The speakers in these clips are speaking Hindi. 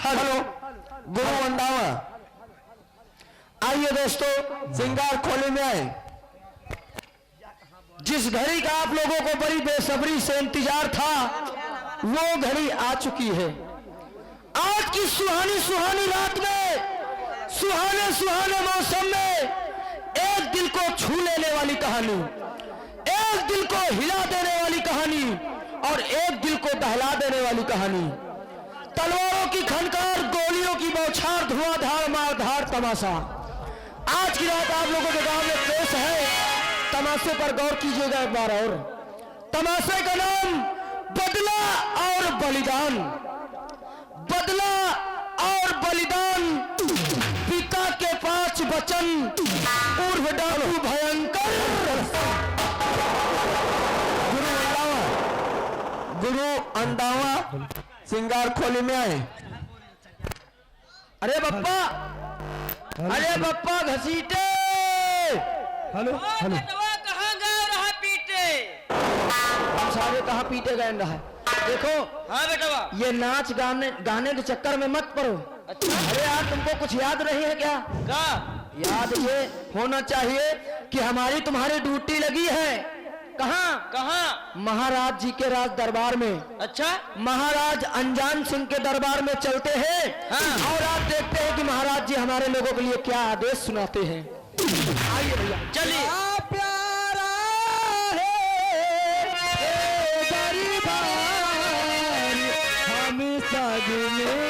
हेलो गुरु अंडावा। आइए दोस्तों, श्रृंगार खोले में आए। जिस घड़ी का आप लोगों को बड़ी बेसब्री से इंतजार था, वो घड़ी आ चुकी है। आज की सुहानी सुहानी रात में, सुहाने सुहाने मौसम में एक दिल को छू लेने वाली कहानी, एक दिल को हिला देने वाली कहानी और एक दिल को दहला देने वाली कहानी। तलवारों की खनकार, गोलियों की बौछार, धुआंधार मारधार तमाशा आज की रात आप लोगों के गांव में पेश है। तमाशे पर गौर कीजिएगा एक बार और। तमाशे का नाम बदला और बलिदान। बदला और बलिदान, पिता के 5 वचन, उर्फ डालू भयंकर। गुरु अंडावा श्रृंगार खोली में आए। अरे बप्पा, अरे बप्पा घसीटे। हेलो हेलो, कहाँ गए रहा पीटे? हम सारे कहाँ पीटे गए रहा। देखो हाँ बेटवा, ये नाच गाने के चक्कर में मत पड़ो। अच्छा। अरे यार, तुमको कुछ याद नहीं है क्या? याद ये होना चाहिए कि हमारी तुम्हारी ड्यूटी लगी है। कहाँ कहाँ? महाराज जी के राज दरबार में। अच्छा, महाराज अनजान सिंह के दरबार में चलते हैं। हाँ। और आप देखते हैं कि महाराज जी हमारे लोगों के लिए क्या आदेश सुनाते हैं। आइए भैया, चलिए। प्यारा है गरीबान, हम सब में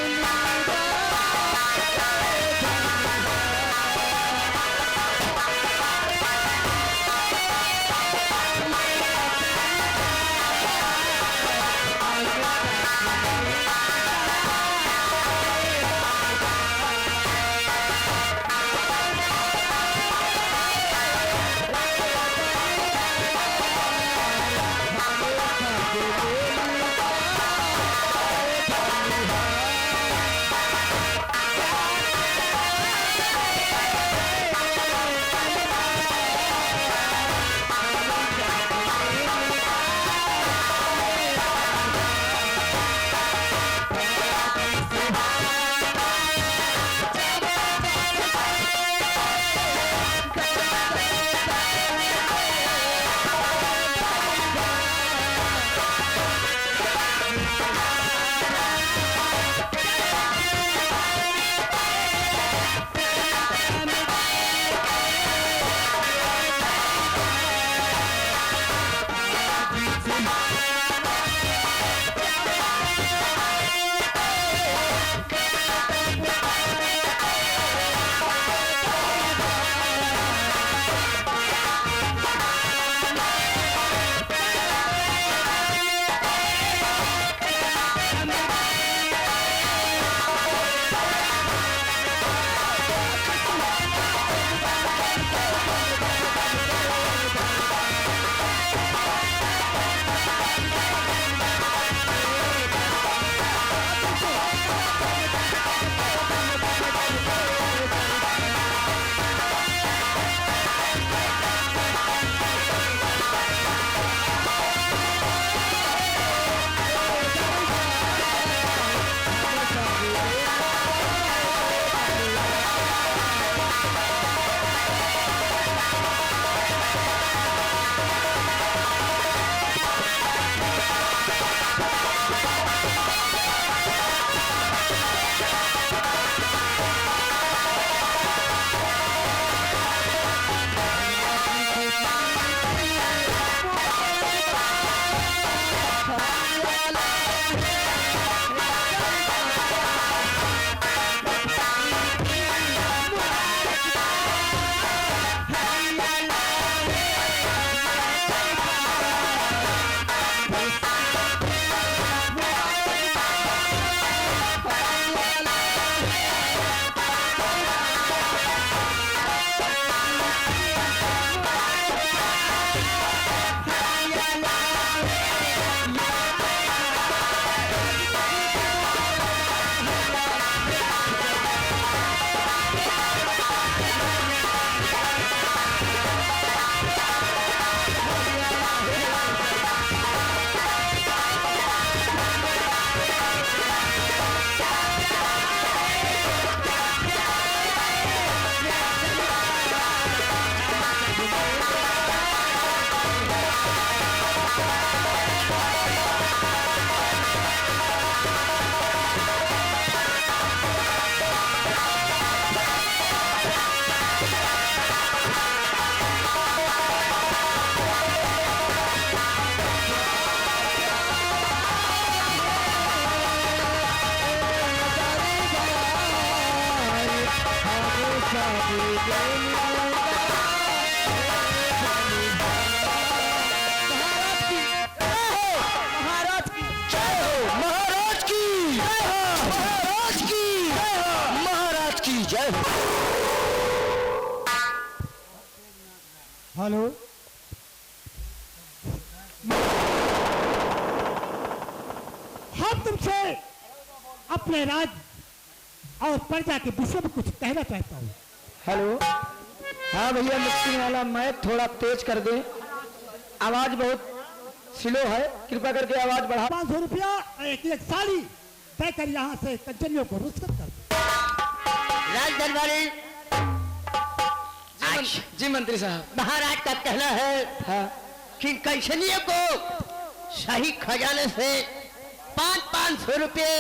महाराज की जय हो, महाराज की जय हो, महाराज की जय हो, महाराज की जय हो। हेलो, हम तुमसे अपने राज्य और प्रजा के विषय में कुछ कहना चाहता हूँ। हेलो, हाँ भैया, मिक्सिंग वाला माइक थोड़ा तेज कर दे, आवाज बहुत स्लो है, कृपा करके आवाज बढ़ा। 500 रुपया एक साड़ी देकर यहाँ से कंचनियों को रुखसत कर दो। राज दरबारी जी मंत्री साहब। महाराज का कहना है हाँ, कि कंचनियों को शाही खजाने से 500 रुपये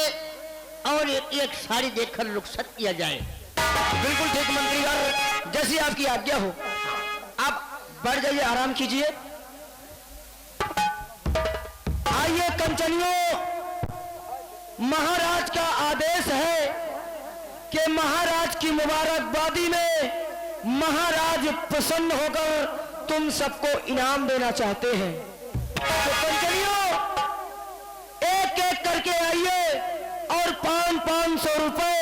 और एक साड़ी देकर रुखसत किया जाए। बिल्कुल ठीक मंत्री यार, जैसी आपकी आज्ञा हो। आप बढ़ जाइए, आराम कीजिए। आइए कंचनियों, महाराज का आदेश है कि महाराज की मुबारकबादी में महाराज प्रसन्न होकर तुम सबको इनाम देना चाहते हैं। तो कंचनियों, एक एक करके आइए और 500 रुपए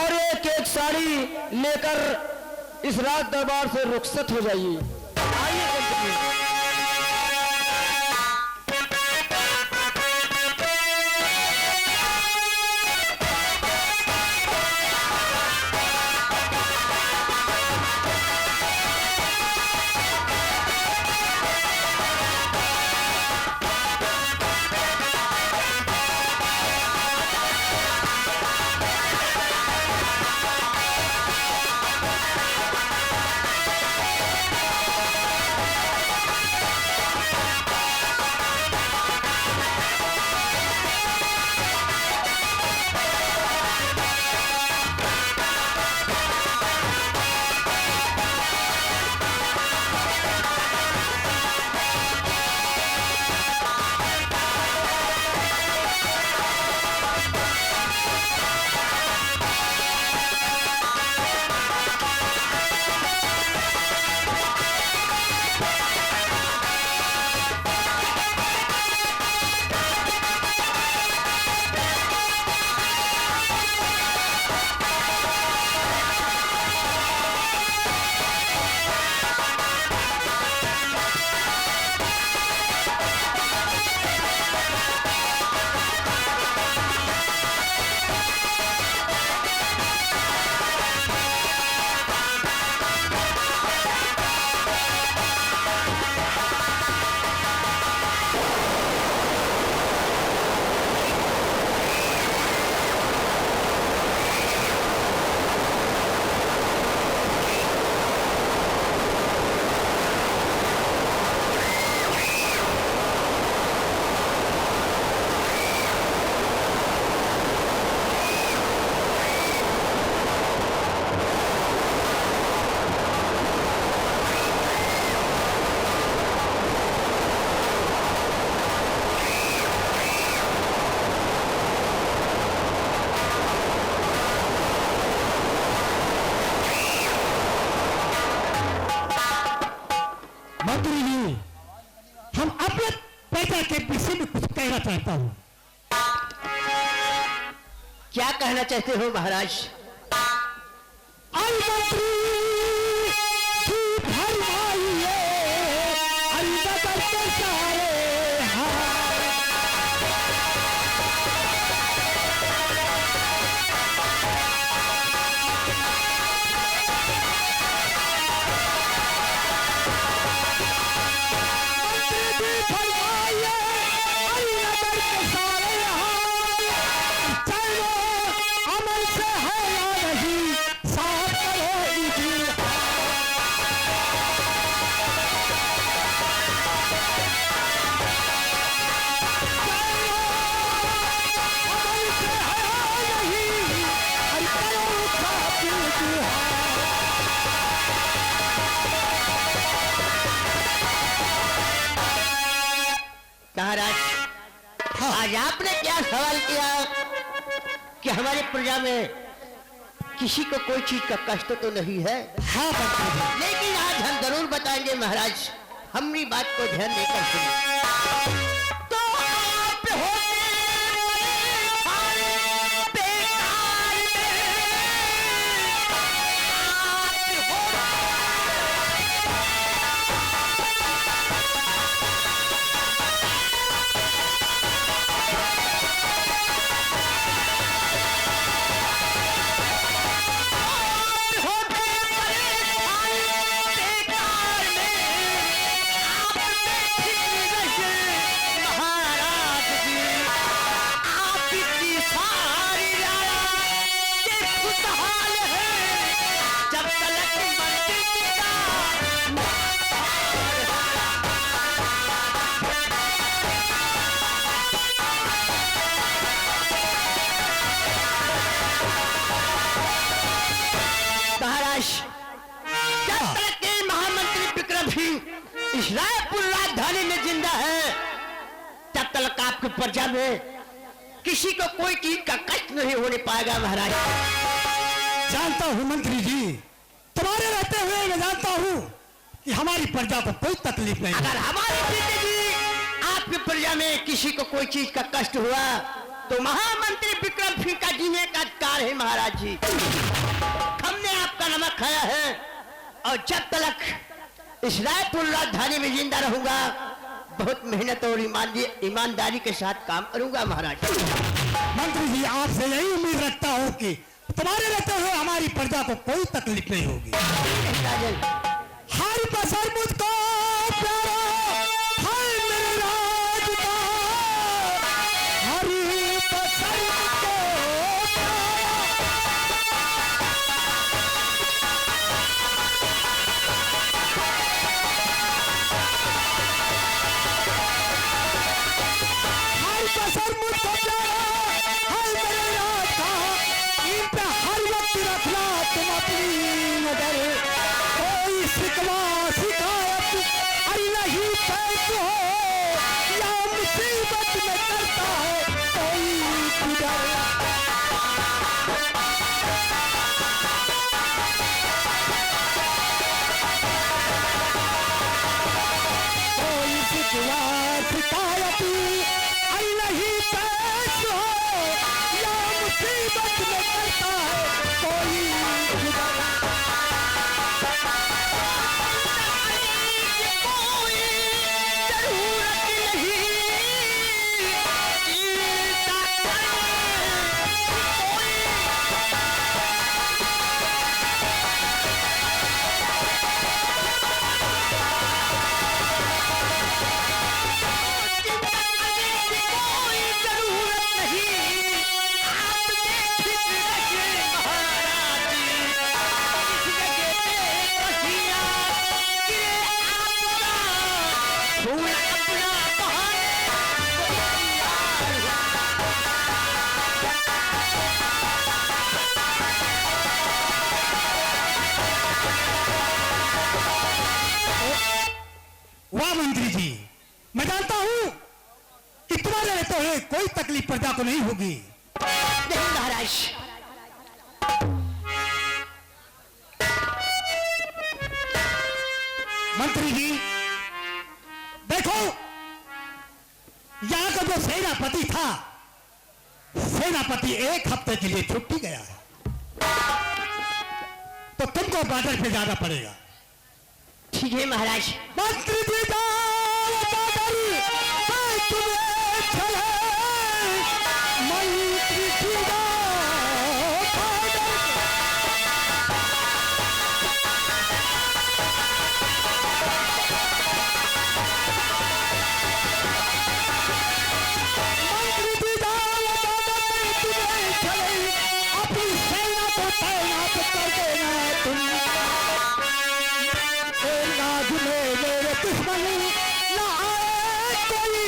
और एक एक साड़ी लेकर इस राज दरबार से रुखसत हो जाइए। आइए कंचनियों। मंत्री जी, हम अपने प्रजा के विषय में कुछ कहना चाहता हूँ। क्या कहना चाहते हो महाराज? मंत्री जी भरमाइए, अंदर के सारे हाथ। महाराज, आज आपने क्या सवाल किया कि हमारी प्रजा में किसी को कोई चीज का कष्ट तो नहीं है? हाँ मंत्री जी। लेकिन आज हम जरूर बताएंगे महाराज, हमारी बात को ध्यान देकर सुनिए। तो आप होते बेकार इस रायपुर राजधानी में जिंदा है, तब तक आपकी प्रजा में किसी को कोई चीज का कष्ट नहीं होने पाएगा महाराज। जानता हूँ मंत्री जी, तुम्हारे रहते हुए मैं जानता हूँ कि हमारी प्रजा को कोई तकलीफ नहीं। अगर हमारे पिता जी आपकी प्रजा में किसी को कोई चीज का कष्ट हुआ तो महामंत्री विक्रम सिंह का जीने का अधिकार है महाराज जी। हमने आपका नमक खाया है और जब तक इस रायपुर राजधानी में जिंदा रहूंगा बहुत मेहनत और ईमानदारी के साथ काम करूंगा महाराज। मंत्री जी आपसे यही उम्मीद रखता हूँ कि तुम्हारे रहते हुए हमारी प्रजा को कोई तकलीफ नहीं होगी। हर बसर मुझको प्यारा हर मेरे राज का, हर बसर मुझको बसर मुझको प्यारा हर मेरे राज का, इन पे हर वक्त रखना तुम अपनी नजर। कोई शिकवा शिकायत अरे नहीं पैस हो या मुसीबत में करता है कोई गुजर। कोई शिकवा शिकायत अरे नहीं पैस हो या मुसीबत में करता है कोई गुजर। वाह मंत्री जी, मैं जानता हूं कि तुम्हारे रहते हुए कोई तकलीफ प्रजा को नहीं होगी। नहीं महाराज, मंत्री जी देखो, यहां का जो सेनापति था, सेनापति एक हफ्ते के लिए छुट्टी गया है, तो तुमको बॉर्डर पे जाना पड़ेगा। ठीक है महाराज। मंत्री जी जाओ बॉर्डर पे तुम्हें चले, मंत्री जी जाओ बॉर्डर। मंत्री जी जाओ बॉर्डर पे तुम्हें चले, अपनी सेना को तैनात कर देना तुम। राज में मेरे दुश्मन न आए कोई,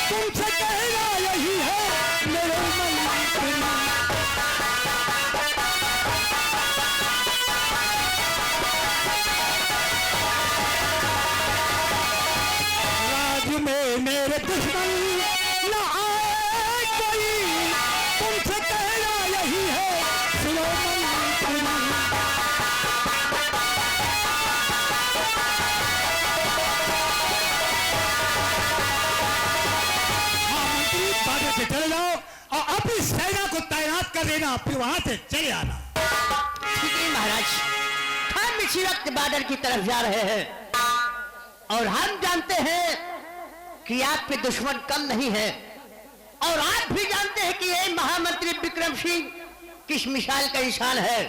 तुमसे कहना यही है मेरे मन। को तैनात कर देना, फिर वहां से चले आना। ठीक है महाराज, हम इसी वक्त बॉर्डर की तरफ जा रहे हैं और हम जानते हैं कि आप पे दुश्मन कम नहीं है, और आप भी जानते हैं कि ये महामंत्री विक्रम सिंह किस मिसाल का इंसान है।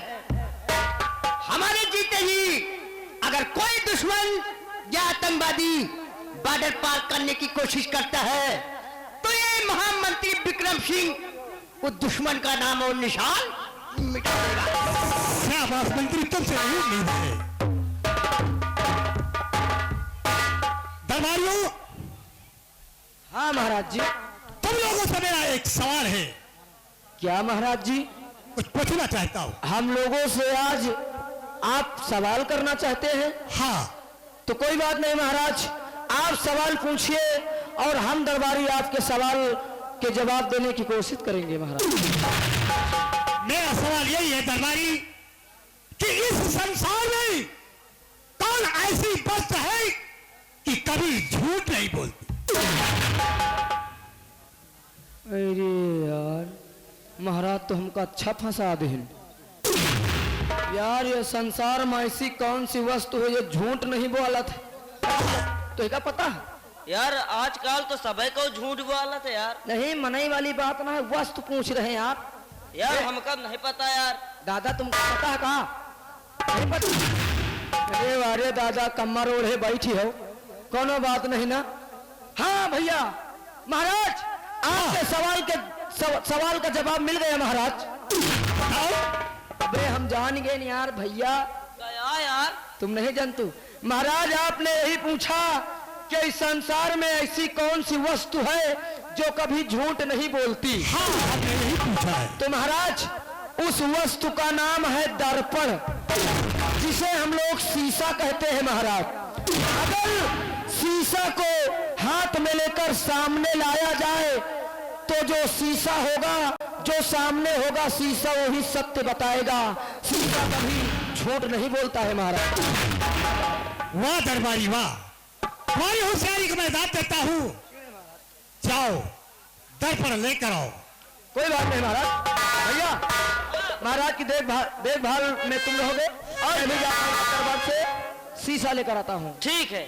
हमारे जीते ही अगर कोई दुश्मन या आतंकवादी बॉर्डर पार करने की कोशिश करता है तो ये महामंत्री विक्रम सिंह उस दुश्मन का नाम और निशान मिटा देगा। शाबाश मंत्री, तुमसे यही उम्मीद है। दरबारियों, हाँ महाराज जी। तुम लोगों से मेरा एक सवाल है, क्या महाराज जी? कुछ पूछना चाहता हूँ। हम लोगों से आज आप सवाल करना चाहते हैं? हाँ, तो कोई बात नहीं महाराज, आप सवाल पूछिए और हम दरबारी आपके सवाल के जवाब देने की कोशिश करेंगे महाराज। मेरा सवाल यही है दरबारी कि इस संसार में कौन ऐसी वस्तु है कि कभी झूठ नहीं बोलती? अरे यार महाराज, तो हमको अच्छा फंसा देन यार। ये संसार में ऐसी कौन सी वस्तु है जो झूठ नहीं बोलत है? तो क्या पता है? यार आजकल तो सभी को झूठ बोलत है यार। नहीं, मनई वाली बात ना है, वस्तु पूछ रहे हैं आप। यार हमको नहीं पता यार। दादा तुमको पता है कहा? नहीं पता? अरे वारे दादा, कमर ओढ़े बैठी हो, कोनो बात नहीं ना। हाँ भैया महाराज, आपके सवाल का जवाब मिल गया महाराज। अबे हम जान गए नहीं यार भैया। क्या यार? तुम नहीं जानतू महाराज, आपने यही पूछा कि इस संसार में ऐसी कौन सी वस्तु है जो कभी झूठ नहीं बोलती। हाँ, आपने यही पूछा है। तो महाराज, उस वस्तु का नाम है दर्पण, जिसे हम लोग शीशा कहते हैं महाराज। अगर शीशा को हाथ में लेकर सामने लाया जाए तो जो शीशा होगा, जो सामने होगा शीशा, वही सत्य बताएगा। शीशा कभी झूठ नहीं बोलता है महाराज। वाह दरबारी वाह, तुम्हारी होशियारी को मैं दाद देता हूँ। जाओ दर्पण लेकर आओ। कोई बात नहीं महाराज। भैया महाराज की देखभाल में तुम रहोगे और मैं भी जाता हूँ दरबार से शीशा लेकर आता हूँ। ठीक है।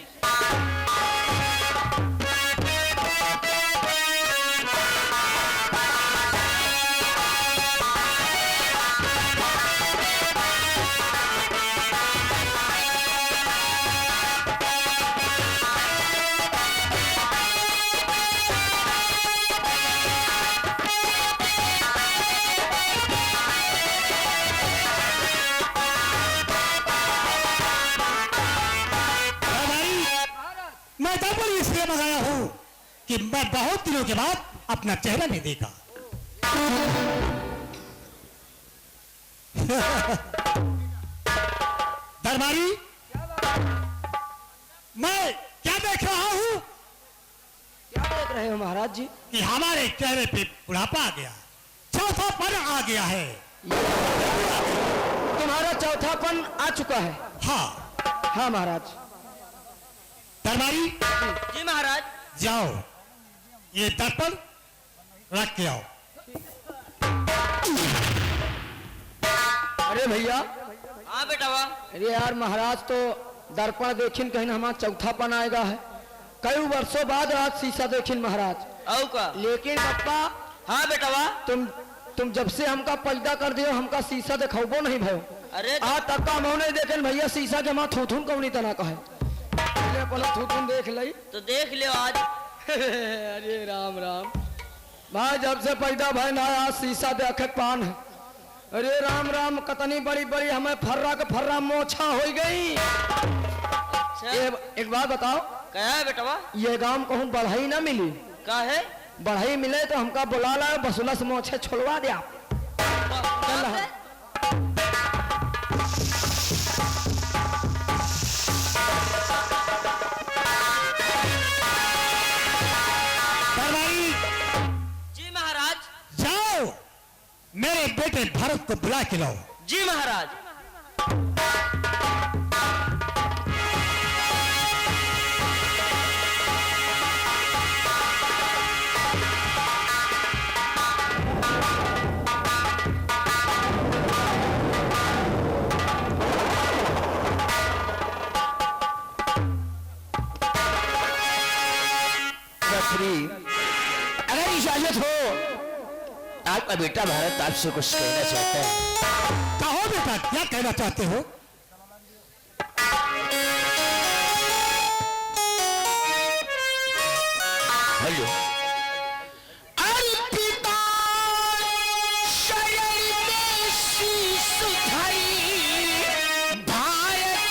मैं दर्पण इसलिए मंगाया हूं कि मैं बहुत दिनों के बाद अपना चेहरा नहीं देखा। दरबारी, मैं क्या देख रहा हूं? क्या देख रहे हो महाराज जी? कि हमारे चेहरे पे बुढ़ापा आ गया, चौथापन आ गया है। तुम्हारा चौथापन आ चुका है। हाँ हाँ महाराज। दरबारी, जी महाराज। जाओ ये दर्पण रख के आओ। अरे भैया, हाँ बेटा वाह। अरे यार महाराज, तो दर्पण देखिन कहीं हमारा चौथापन आएगा है। कई वर्षों बाद आज शीशा देखिन महाराज। औ का? लेकिन पप्पा, हाँ बेटा वाह। तुम जब से हमका पैदा कर दियो, हमका शीशा देखो नहीं भयो। अरे आज तक का मौ नहीं देखे भैया शीशा के हमारा थूथून कौनी तना कहे। पहले थूथून देख लई तो देख लियो आज। अरे राम राम भाई, जब से पैदा भाई ना आज शीशा देखे पान है। अरे राम राम, कतनी बड़ी बड़ी हमें फर्रा के फर्रा मोछा हो गई। एक बात बताओ, क्या है बेटा वाह? ये गांव कहूँ बढ़ाई ना मिली? का है? बढ़ाई मिले तो हमका बुला ला, बसुला से मोछे छोड़वा दे आप। चल रहा। जी महाराज। जाओ मेरे बेटे भरत को बुला के लाओ। जी महाराज। आपका बेटा भारत आपसे कुछ कहना चाहता है। कहो बेटा, क्या कहना चाहते हो? हेलो। अर्पिता शरण में शीश धरी भारत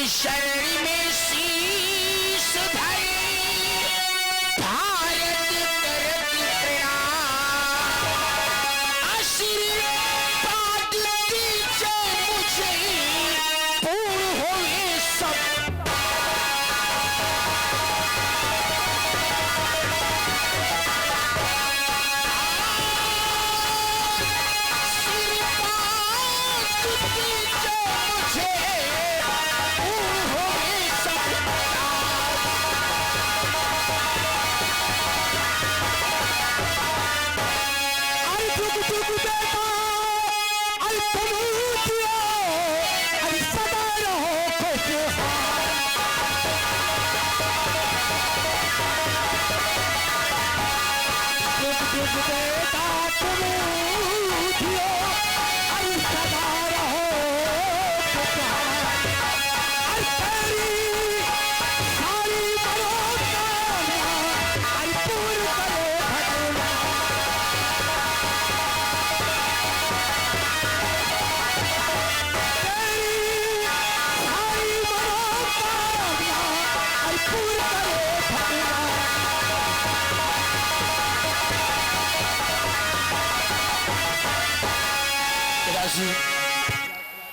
शरण में शीश धरी भारत करत प्रणाम, आशीर्वाद दीजिए मुझे पूर्ण होए सब।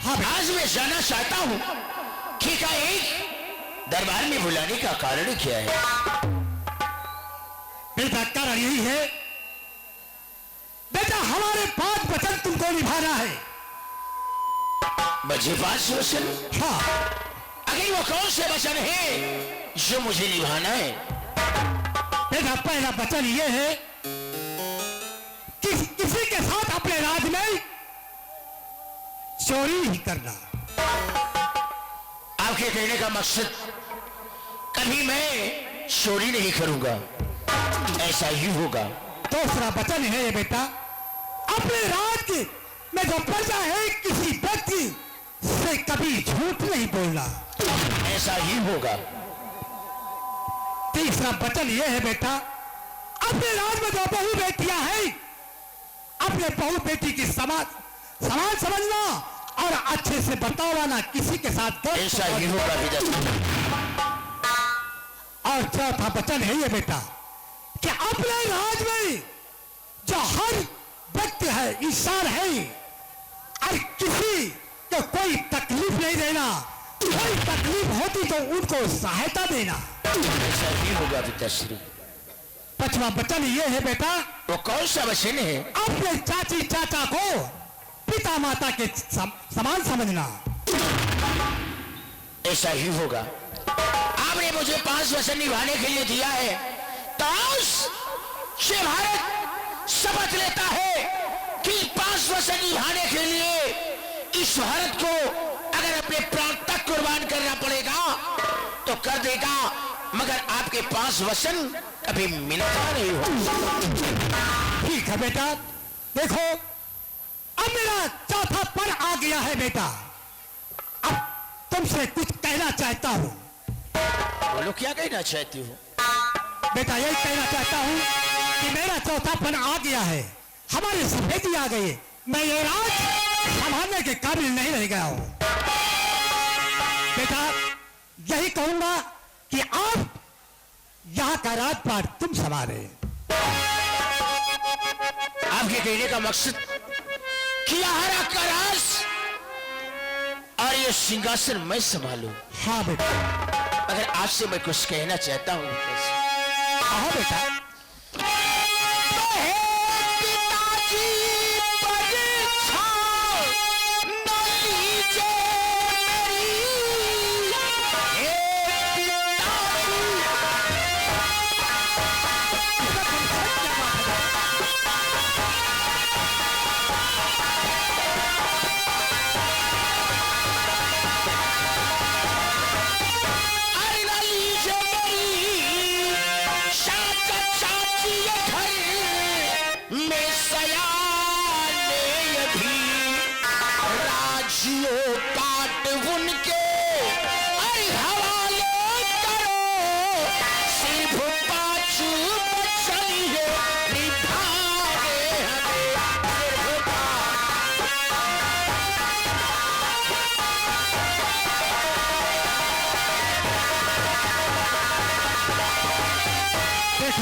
हाँ, आज मैं जानना चाहता हूँ कि का एक दरबार में बुलाने का कारण क्या है? बेटा कारण यही है बेटा, हमारे 5 वचन तुमको निभाना है। मुझे 5 वचन? हाँ। अगर वो कौन से वचन है जो मुझे निभाना है? बेटा पहला वचन ये है कि किसी के साथ अपने राज में चोरी नहीं करना। आपके कहने का मकसद कभी मैं चोरी नहीं करूंगा, ऐसा ही होगा। दूसरा वचन है बेटा, अपने राज की में जो प्रजा है किसी व्यक्ति से कभी झूठ नहीं बोलना, ऐसा ही होगा। तीसरा वचन यह है बेटा, अपने राज में जो बहू बेटियां हैं अपने बहू बेटी की समान समझना और अच्छे से बर्तावाना, किसी के साथ ऐसा ही होगा पिताश्री। और चौथा वचन है ये बेटा कि अपने राज में जो हर व्यक्ति है इंसान है और किसी को कोई तकलीफ नहीं देना, कोई तकलीफ होती तो उनको सहायता देना, ऐसा ही होगा पिताश्री। पांचवा वचन ये है बेटा, वो कौन सा वचन है? अपने चाची चाचा को पिता माता के समान समझना, ऐसा ही होगा। आपने मुझे 5 वचन निभाने के लिए दिया है, तो से भारत शपथ लेता है कि 5 वचन निभाने के लिए इस भारत को अगर अपने प्राण तक कुर्बान करना पड़ेगा तो कर देगा, मगर आपके 5 वचन कभी मिलता नहीं हो। ठीक है बेटा, देखो अब मेरा चौथा पर आ गया है बेटा, अब तुमसे कुछ कहना चाहता हूं। बोलो, क्या कहना चाहती हो? बेटा यही कहना चाहता हूं कि मेरा चौथा पन आ गया है, हमारे सफेदी आ गई, मैं ये राज संभालने के काबिल नहीं रह गया हूं। बेटा यही कहूंगा कि आप यहां का राजपाट तुम संभाले। आपके कहने का मकसद कि यहाँ का राज और ये सिंहासन मैं संभालूं? हाँ बेटा। अगर आपसे मैं कुछ कहना चाहता हूं, हाँ बेटा।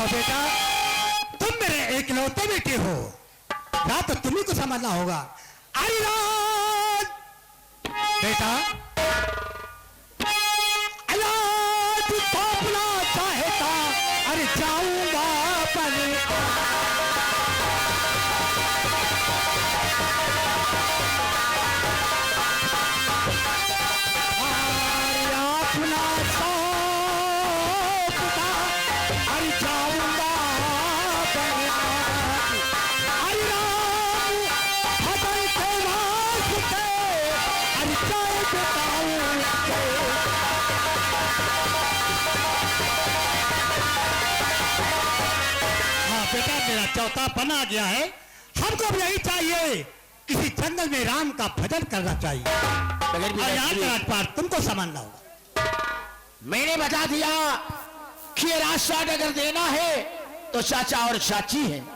देखो बेटा, तुम मेरे एकलौते बेटे हो, ना तो तुम्ही को समझना होगा। अरे राज बेटा, तू थोपना चाहेगा, अरे जाऊंगा पर अपना थोपना, अरे जाऊंगा अरे राम भजन के वास्ते, अरे चाहे बताऊं बेटा, मेरा चौथा पन आ गया है। हमको अब यही चाहिए, किसी जंगल में राम का भजन करना चाहिए। और यहाँ के राजपाट तुमको समझना होगा। मैंने बता दिया कि ये रास्ता अगर देना है तो चाचा और चाची हैं,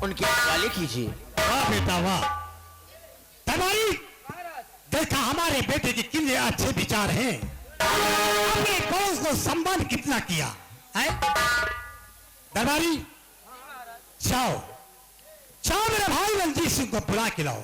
उनके हवाले कीजिए। वाह बेटा वाह, दरबारी देखा हमारे बेटे के कितने अच्छे विचार हैं, अपने बॉस को सम्मान कितना किया है। दरबारी जाओ जाओ, मेरे भाई रंजीत सिंह को बुला के लाओ।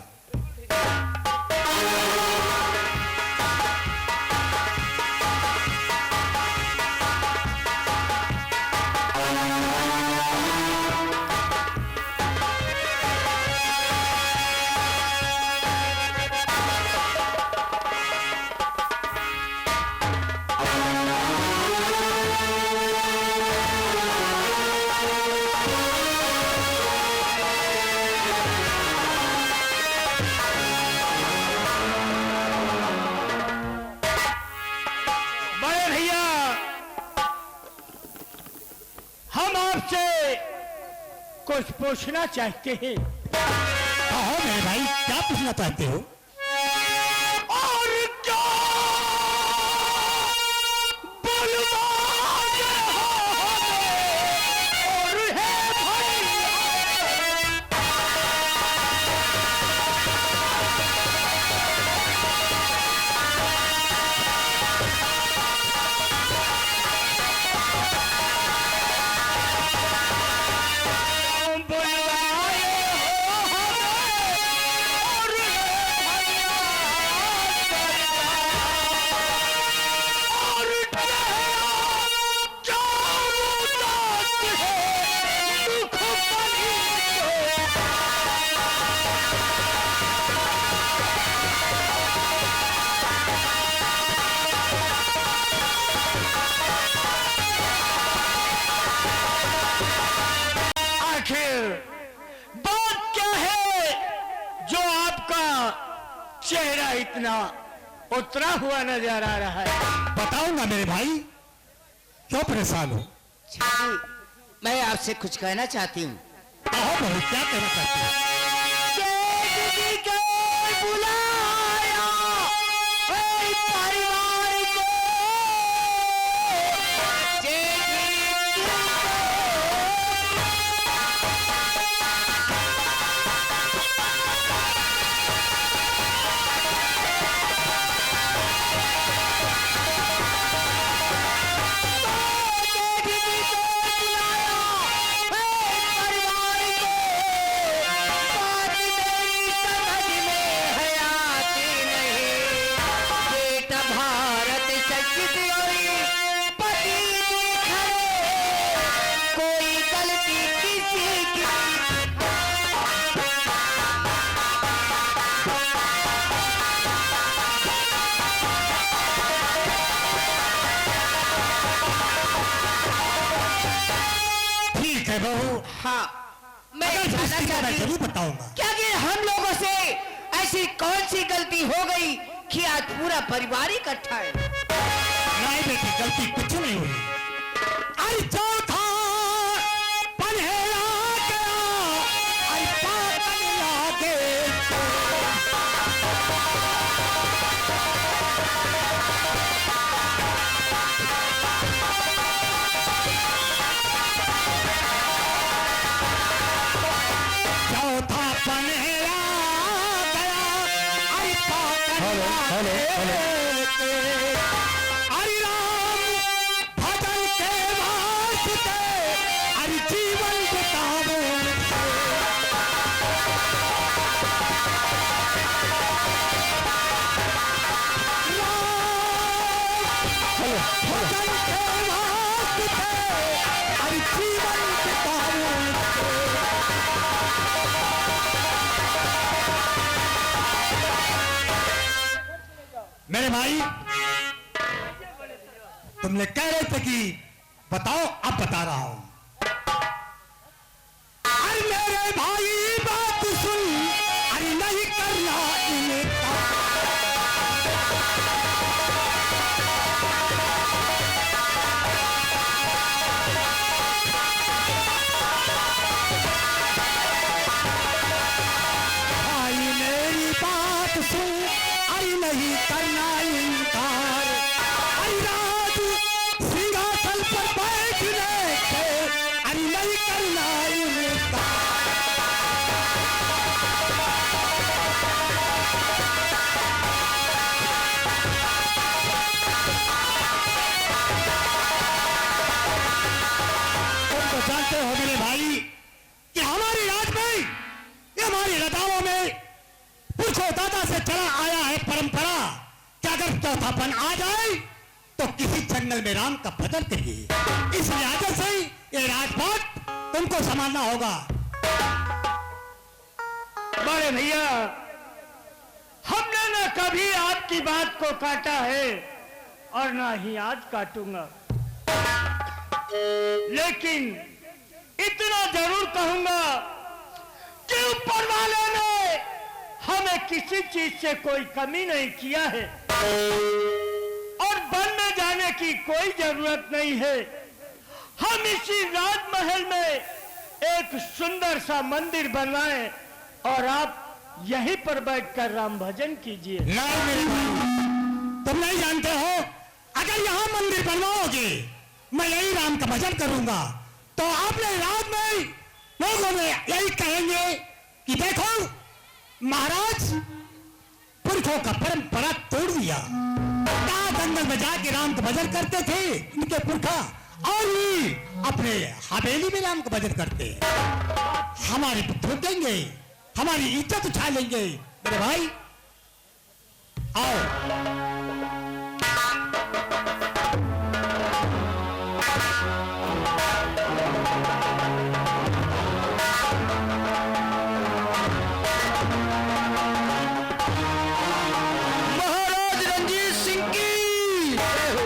कुछ पूछना चाहते हैं। हाँ मेरे भाई, क्या पूछना चाहते हो? और क्या बुलवाने हो हमें, और है भाई चेहरा इतना उतरा हुआ नजर आ रहा है। बताऊंगा मेरे भाई, क्यों परेशान हो? मैं आपसे कुछ कहना चाहती हूँ। कहो भाई, क्या कहना चाहते हो? बुलाया परिवार को, हाँ, मैं जरूर बताऊंगा। क्या कि हम लोगों से ऐसी कौन सी गलती हो गई कि आज पूरा परिवार इकट्ठा है? नहीं बेटी, गलती कुछ नहीं हुई। अरे चौथा पन्हेरा गया, अरे पापन लागे। चौथा पन्हेरा गया, अरे पापन लागे। हरि राम भजन के वास्ते, अरे भाई, तुमने कह रहे थे कि बताओ, अब बता रहा हूं। अरे मेरे भाई बात सुन, अरे नहीं करना इनकार। भाई मेरी बात सुन, अरे नहीं करना इनकार। अरे राज सिंहासन पर बैठने से, अरे नहीं करना इनकार। तुम तो जानते हो मेरे भाई कि हमारी राज में, ये हमारी लताओं में पुरखों दादा से चला आया है परंपरा कि अगर चौथापन आ जाए तो किसी जंगल में राम का भजन करिए। इस लिहाज से ये राजपाट तुमको संभालना होगा। बड़े भैया, हमने न कभी आपकी बात को काटा है और ना ही आज काटूंगा, लेकिन इतना जरूर कहूंगा कि ऊपर वाले ने हमें किसी चीज से कोई कमी नहीं किया है और वन में जाने की कोई जरूरत नहीं है। हम इसी राजमहल में एक सुंदर सा मंदिर बनवाएं और आप यहीं पर बैठकर राम भजन कीजिए। नहीं मेरे भाई, तुम नहीं जानते हो, अगर यहाँ मंदिर बनवाओगे, मैं यही राम का भजन करूंगा, तो आपने रात में लोगों में यही कहेंगे कि देखो महाराज पुरखों का परंपरा तोड़ दिया। कहाँ जंगल में जाके राम का भजन करते थे इनके पुरखा, और ये अपने हवेली में राम का भजन करते। हमारे पुत्र देंगे, हमारी इज्जत उठा लेंगे। मेरे भाई आओ। महाराज रंजीत सिंह की जय हो,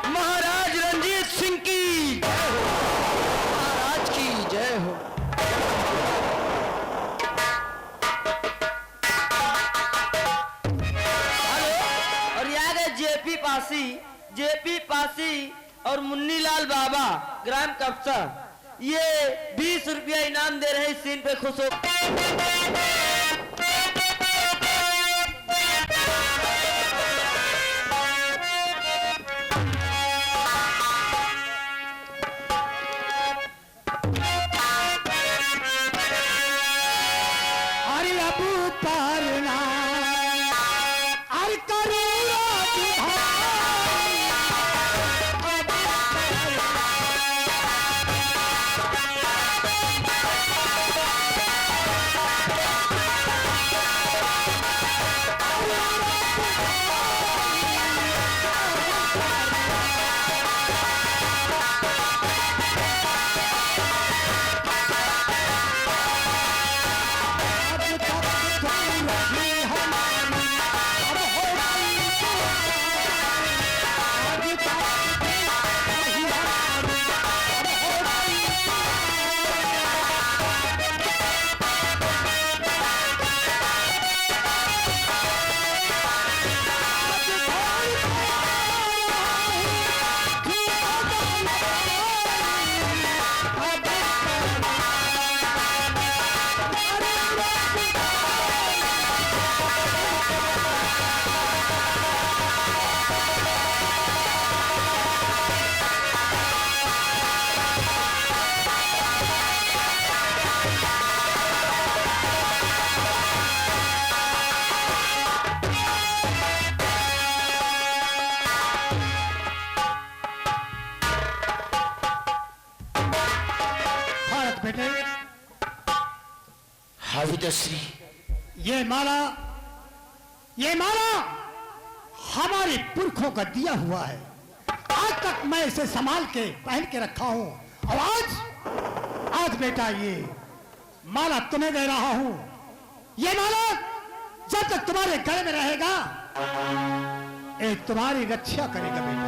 महाराज रंजीत सिंह की जय हो, महाराज की जय हो। हेलो, और यहाँ गए जेपी पासी और मुन्नीलाल बाबा ग्राम कब्जा, ये 20 रुपया इनाम दे रहे हैं। इस सीन पे खुश हो। अरे अब पारना, अरे करूँगा बेटे, हाविदश्री, ये माला हमारे पुरखों का दिया हुआ है। आज तक मैं इसे संभाल के पहन के रखा हूं, और आज बेटा ये माला तुम्हें दे रहा हूं। ये माला जब तक तुम्हारे गले में रहेगा एक तुम्हारी रक्षा करेगा बेटा।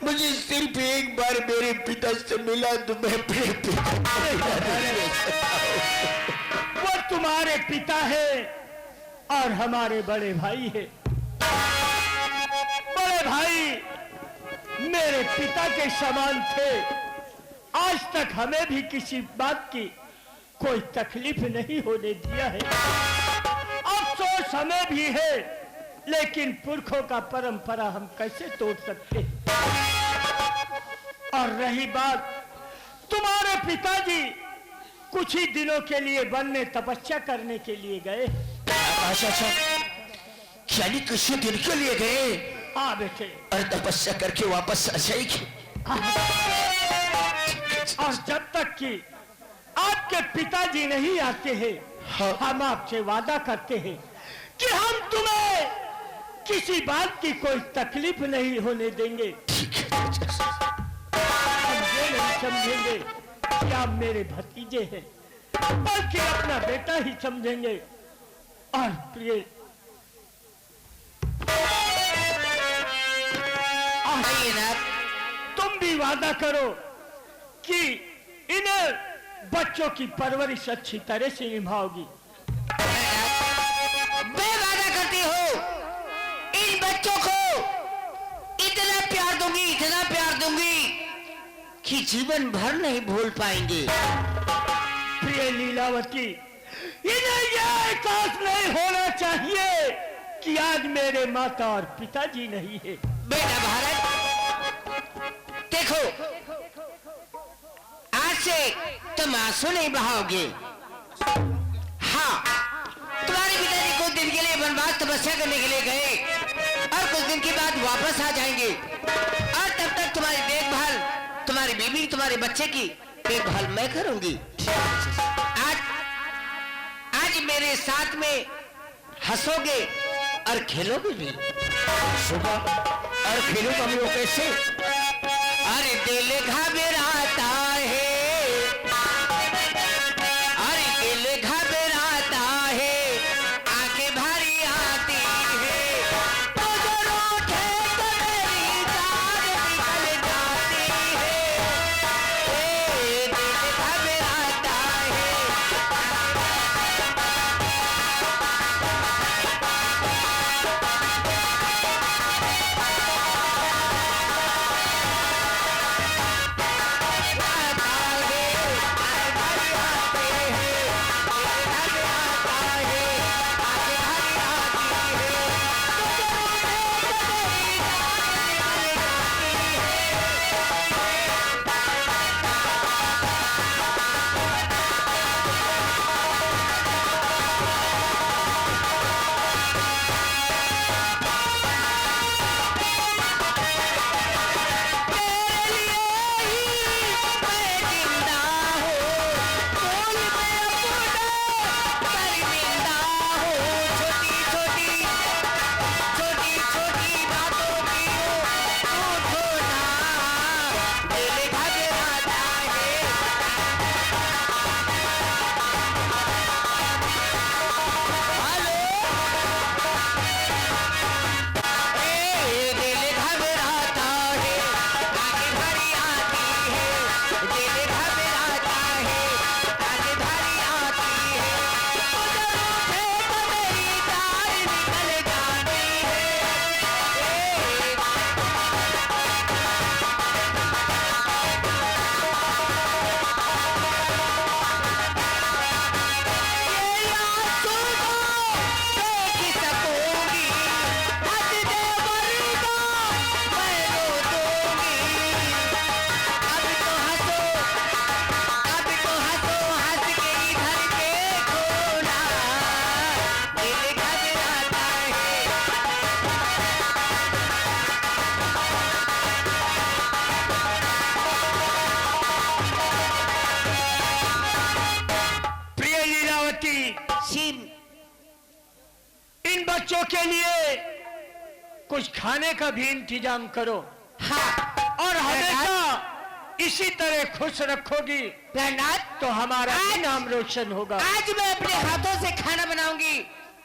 मुझे सिर्फ एक बार मेरे पिता से मिला तो मैं अपने वो तुम्हारे पिता है और हमारे बड़े भाई है। बड़े भाई मेरे पिता के समान थे। आज तक हमें भी किसी बात की कोई तकलीफ नहीं होने दिया है। अफसोस हमें भी है, लेकिन पुरखों का परंपरा हम कैसे तोड़ सकते हैं। और रही बात, तुम्हारे पिताजी कुछ ही दिनों के लिए वन में तपस्या करने के लिए गए। अच्छा, यानी कुछ दिन के लिए गए? हाँ बेटे। और तपस्या करके वापस आ जाएगी। और जब तक कि आपके पिताजी नहीं आते हैं, हाँ। हम आपसे वादा करते हैं कि हम तुम्हें किसी बात की कोई तकलीफ नहीं होने देंगे। समझे नहीं समझेंगे कि आप मेरे भतीजे हैं, बल्कि अपना बेटा ही समझेंगे। और प्रिय, तुम भी वादा करो कि इन्हें बच्चों की परवरिश अच्छी तरह से निभाओगी। मैं वादा करती हूँ इन बच्चों को इतना प्यार दूंगी कि जीवन भर नहीं भूल पाएंगे। प्रिय लीलावती, इन्हें यह एहसास नहीं होना चाहिए कि आज मेरे माता और पिताजी नहीं है। बेटा भारत, देखो आज से तुम आंसू नहीं बहाओगे। हाँ, तुम्हारे पिताजी कुछ दिन के लिए वनवास तपस्या करने के लिए गए और कुछ दिन के बाद वापस आ जाएंगे। और तब तक तुम्हारी देखभाल, तुम्हारी बीवी, तुम्हारे बच्चे की देखभाल मैं करूंगी। आज मेरे साथ में हंसोगे और खेलोगे भी। सुबह और खेलूंगा भी वो कैसे? अरे दिल घबराता है, अरे दिल घबराता है, आंखें भारी आती है, तो जो रूठे तो मेरी जान निकल जाती है। दिल घबराता है। बच्चों के लिए कुछ खाने का भी इंतजाम करो। हाँ और हमेशा इसी तरह खुश रखोगी प्रहलाद, तो हमारा भी आज- नाम रोशन होगा। आज मैं अपने हाथों से खाना बनाऊंगी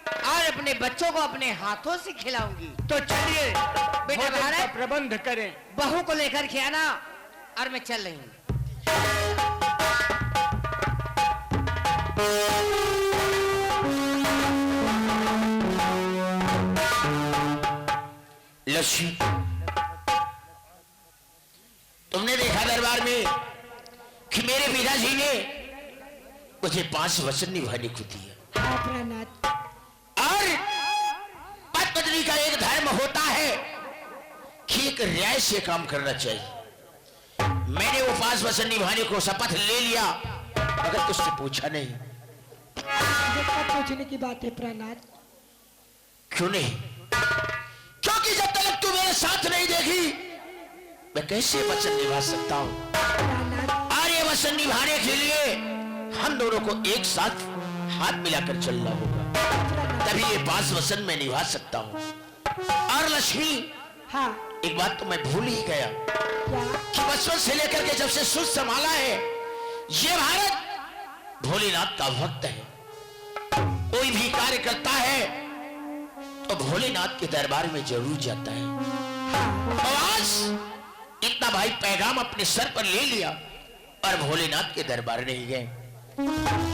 और अपने बच्चों को अपने हाथों से खिलाऊंगी। तो चलिए बेटा भोजन का भारत, प्रबंध करें। बहू को लेकर के आना और मैं चल रही हूँ। लक्ष्मी, तुमने देखा दरबार में कि मेरे पिताजी ने मुझे 5 वचन निभाने को दिया। हाँ प्रहलाद, और पत्नी का एक धर्म होता है कि एक न्याय से काम करना चाहिए। मैंने वो 5 वचन निभाने को शपथ ले लिया, मगर तुझसे पूछा नहीं। पूछने की बात है प्रहलाद। क्यों नहीं? क्योंकि जब तक तू मेरे साथ नहीं देखी, मैं कैसे वचन निभा सकता हूं? और ये वचन निभाने के लिए हम दोनों को एक साथ हाथ मिलाकर चलना होगा, तभी ये 5 वचन मैं निभा सकता हूं। और लक्ष्मी, हाँ एक बात तो मैं भूल ही गया क्या? कि बचपन से लेकर के जब से सुध संभाला है, ये भारत भोलेनाथ का भक्त है। कोई भी कार्य करता है तो भोलेनाथ के दरबार में जरूर जाता है। और आज इतना भाई पैगाम अपने सर पर ले लिया और भोलेनाथ के दरबार नहीं गए,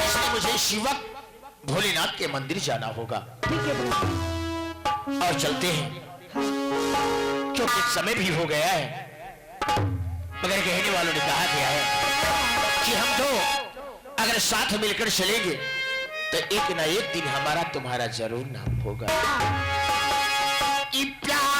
इसलिए मुझे शिवक भोलेनाथ के मंदिर जाना होगा। ठीक है प्रहलाद। और चलते हैं, क्योंकि समय भी हो गया है। मगर कहने वालों ने कहा गया है कि हम तो अगर साथ मिलकर चलेंगे तो एक ना एक दिन हमारा तुम्हारा जरूर नाम होगा। ई प्यार